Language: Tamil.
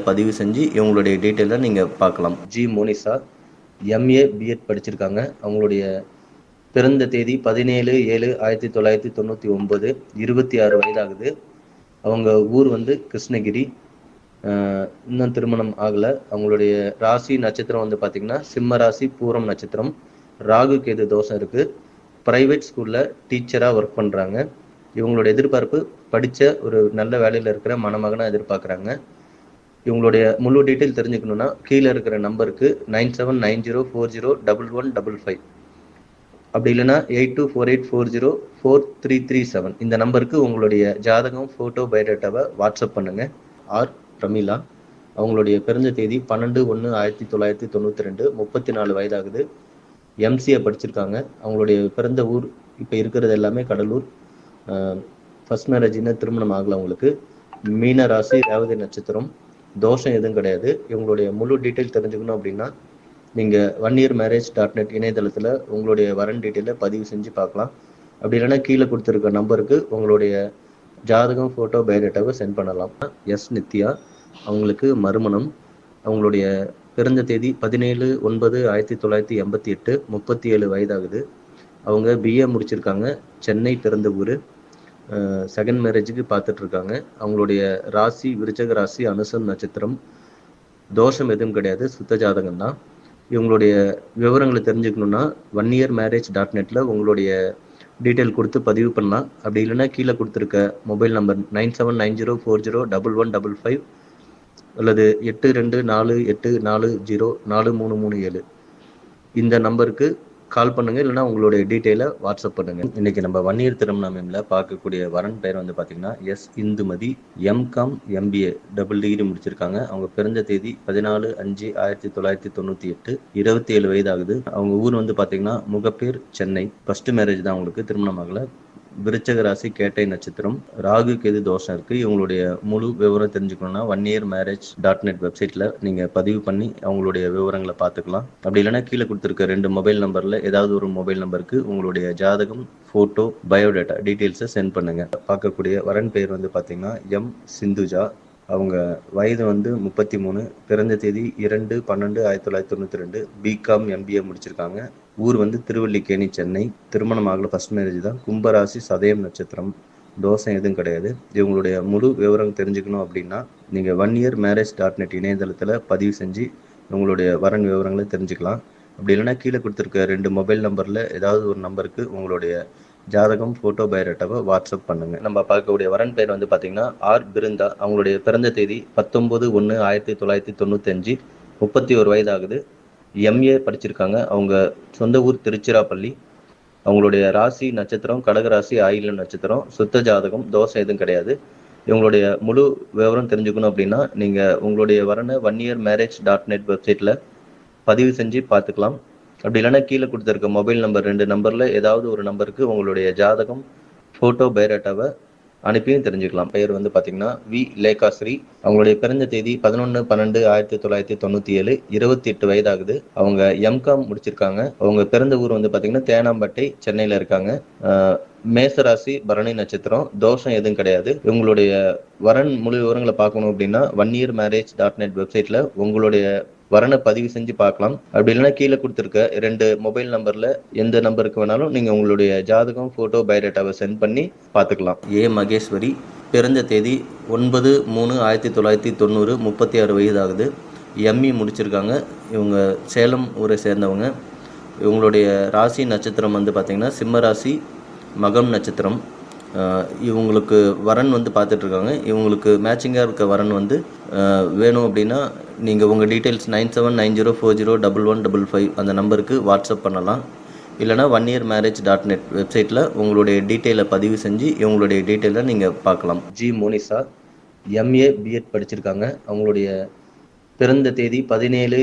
பதிவு செஞ்சு இவங்களுடைய டீட்டெயிலை நீங்கள் பார்க்கலாம். ஜி மோனிஷா எம்ஏ பிஎட் படிச்சிருக்காங்க. அவங்களுடைய பிறந்த தேதி 17/7/1999, 26 வயதாகுது. அவங்க ஊர் வந்து கிருஷ்ணகிரி. இன்னும் திருமணம் ஆகலை. அவங்களுடைய ராசி நட்சத்திரம் வந்து பார்த்திங்கன்னா சிம்ம ராசி, பூரம் நட்சத்திரம். ராகு கேது தோஷம் இருக்குது. ப்ரைவேட் ஸ்கூலில் டீச்சராக ஒர்க் பண்ணுறாங்க. இவங்களோட எதிர்பார்ப்பு படித்த ஒரு நல்ல வேலையில் இருக்கிற மணமகனாக எதிர்பார்க்குறாங்க. இவங்களுடைய முழு டீட்டெயில் தெரிஞ்சுக்கணுன்னா கீழே இருக்கிற நம்பருக்கு 9790401155 அப்படி இல்லைன்னா 8248404337 இந்த நம்பருக்கு உங்களுடைய ஜாதகம், ஃபோட்டோ, பயோடேட்டாவை வாட்ஸ்அப் பண்ணுங்கள். ஆர் பிரமிளா. அவங்களுடைய பிறந்த தேதி 12/1/1992, 34 வயதாகுது. எம்சிஏ படிச்சிருக்காங்க. அவங்களுடைய பிறந்த ஊர் இப்போ இருக்கிறது எல்லாமே கடலூர். ஃபர்ஸ்ட் மேரேஜ்னா திருமணம் ஆகலை அவங்களுக்கு. மீன ராசி, ரேவதி நட்சத்திரம். தோஷம் எதுவும் கிடையாது. இவங்களுடைய முழு டீட்டெயில் தெரிஞ்சுக்கணும் அப்படின்னா நீங்கள் oneyearmarriage.net இணையதளத்தில் உங்களுடைய வரன் டீட்டெயிலை பதிவு செஞ்சு பார்க்கலாம். அப்படி இல்லைன்னா கீழே கொடுத்துருக்க நம்பருக்கு உங்களுடைய ஜாதகம், ஃபோட்டோ, பயோடேட்டாவை சென்ட் பண்ணலாம். எஸ் நித்யா. அவங்களுக்கு மறுமணம். அவங்களுடைய பிறந்த தேதி 17/9/1988, 37 வயதாகுது. அவங்க பிஏ முடிச்சிருக்காங்க. சென்னை பிறந்த ஊர். செகண்ட் மேரேஜுக்கு பார்த்துட்ருக்காங்க. அவங்களுடைய ராசி விருச்சக ராசி, அனுசம் நட்சத்திரம். தோஷம் எதுவும் கிடையாது. சுத்த ஜாதகம் தான். இவங்களுடைய விவரங்களை தெரிஞ்சுக்கணுன்னா oneyearmarriage.netல உங்களுடைய டீட்டெயில் கொடுத்து பதிவு பண்ணலாம். அப்படி இல்லைன்னா கீழே கொடுத்துருக்க மொபைல் நம்பர் 9790401155 அல்லது 8248404337 இந்த நம்பருக்கு கால் பண்ணுங்கள். இல்லைனா உங்களுடைய டீட்டெயிலை வாட்ஸ்அப் பண்ணுங்கள். இன்றைக்கி நம்ம வன்னியர் திருமணமில் பார்க்கக்கூடிய வரன் பெயர் வந்து பார்த்திங்கன்னா S Indumathi. MCom MBA double degree முடிச்சிருக்காங்க. அவங்க பிறந்த தேதி 14/5/1998, 27 வயதாகுது. அவங்க ஊர் வந்து பார்த்திங்கன்னா முகப்பேர், சென்னை. ஃபர்ஸ்ட் மேரேஜ் தான் அவங்களுக்கு, திருமணம் ஆகலை. விருச்சக ராசி, கேட்டை நட்சத்திரம். ராகு கேது தோஷம் இருக்குது. இவங்களுடைய முழு விவரம் தெரிஞ்சுக்கணுன்னா oneyearmarriage.net வெப்சைட்டில் நீங்கள் பதிவு பண்ணி அவங்களுடைய விவரங்களை பார்த்துக்கலாம். அப்படி இல்லைன்னா கீழே கொடுத்துருக்க 2 மொபைல் நம்பரில் ஏதாவது ஒரு மொபைல் நம்பருக்கு உங்களுடைய ஜாதகம், ஃபோட்டோ, பயோடேட்டா டீட்டெயில்ஸை சென்ட் பண்ணுங்கள். பார்க்கக்கூடிய வரன் பெயர் வந்து பார்த்திங்கன்னா எம் சிந்துஜா. அவங்க வயது வந்து 33. பிறந்த தேதி 2/12/1992, பிகாம் எம்பிஏ முடிச்சிருக்காங்க. ஊர் வந்து திருவல்லிக்கேணி, சென்னை. திருமணம் ஆகல, ஃபர்ஸ்ட் மேரேஜ் தான். கும்பராசி, சதயம் நட்சத்திரம். தோஷம் எதுவும் கிடையாது. இவங்களுடைய முழு விவரம் தெரிஞ்சுக்கணும் அப்படின்னா நீங்கள் oneyearmarriage.net இணையதளத்தில் பதிவு செஞ்சு உங்களுடைய வரன் விவரங்களை தெரிஞ்சுக்கலாம். அப்படி இல்லைன்னா கீழே கொடுத்துருக்க 2 மொபைல் நம்பரில் ஏதாவது ஒரு நம்பருக்கு உங்களுடைய ஜாதகம், ஃபோட்டோ, பயோடேட்டாவை வாட்ஸ்அப் பண்ணுங்கள். நம்ம பார்க்கக்கூடிய வரன் பெயர் வந்து பார்த்திங்கன்னா ஆர் பிருந்தா. அவங்களுடைய பிறந்த தேதி 19/1/1995, 31 வயதாகுது. எம்ஏ படிச்சிருக்காங்க. அவங்க சொந்த ஊர் திருச்சிராப்பள்ளி. அவங்களுடைய ராசி நட்சத்திரம் கடகராசி, ஆயில்யம் நட்சத்திரம். சுத்த ஜாதகம், தோஷம் எதுவும் கிடையாது. இவங்களுடைய முழு விவரம் தெரிஞ்சுக்கணும் அப்படின்னா நீங்கள் உங்களுடைய வரனை oneyearmarriage.net வெப்சைட்டில் பதிவு செஞ்சு பார்த்துக்கலாம். அப்படி இல்லைன்னா கீழே கொடுத்துருக்க மொபைல் நம்பர் 2 நம்பரில் ஏதாவது ஒரு நம்பருக்கு உங்களுடைய ஜாதகம், ஃபோட்டோ, பயோடேட்டாவை அனுப்பியும் தெரிஞ்சுக்கலாம். பெயர் வந்து பார்த்திங்கன்னா வி லேகாஸ்ரீ. அவங்களுடைய பிறந்த தேதி 11/12/1997, 28 வயதாகுது. அவங்க எம்காம் முடிச்சிருக்காங்க. அவங்க பிறந்த ஊர் வந்து பார்த்திங்கன்னா தேனாம்பட்டை, சென்னையில் இருக்காங்க. மேசராசி, பரணி நட்சத்திரம். தோஷம் எதுவும் கிடையாது. இவங்களுடைய வரன் முழு விவரங்களை பார்க்கணும் அப்படின்னா oneyearmarriage.net வெப்சைட்டில் உங்களுடைய வரனை பதிவு செஞ்சு பார்க்கலாம். அப்படி இல்லைன்னா கீழே கொடுத்துருக்க 2 மொபைல் நம்பரில் எந்த நம்பருக்கு வேணாலும் நீங்கள் உங்களுடைய ஜாதகம், ஃபோட்டோ, பயோடேட்டாவை சென்ட் பண்ணி பார்த்துக்கலாம். ஏ மகேஸ்வரி. பிறந்த தேதி 9/3/1990, 36 வயதாகுது. எம்இ முடிச்சிருக்காங்க. இவங்க சேலம் ஊரை சேர்ந்தவங்க. இவங்களுடைய ராசி நட்சத்திரம் வந்து பார்த்திங்கன்னா சிம்ம ராசி, மகம் நட்சத்திரம். இவங்களுக்கு வரன் வந்து பார்த்துட்ருக்காங்க. இவங்களுக்கு மேட்சிங்காக இருக்க வரன் வந்து வேணும் அப்படின்னா நீங்கள் உங்கள் டீட்டெயில்ஸ் 9790401155 அந்த நம்பருக்கு வாட்ஸ்அப் பண்ணலாம். இல்லைனா oneyearmarriage.net வெப்சைட்டில் உங்களுடைய டீட்டெயிலை பதிவு செஞ்சு இவங்களுடைய டீட்டெயிலை நீங்கள் பார்க்கலாம். ஜி மோனிஷா. எம்ஏ பிஎட் படிச்சிருக்காங்க. அவங்களுடைய பிறந்த தேதி 17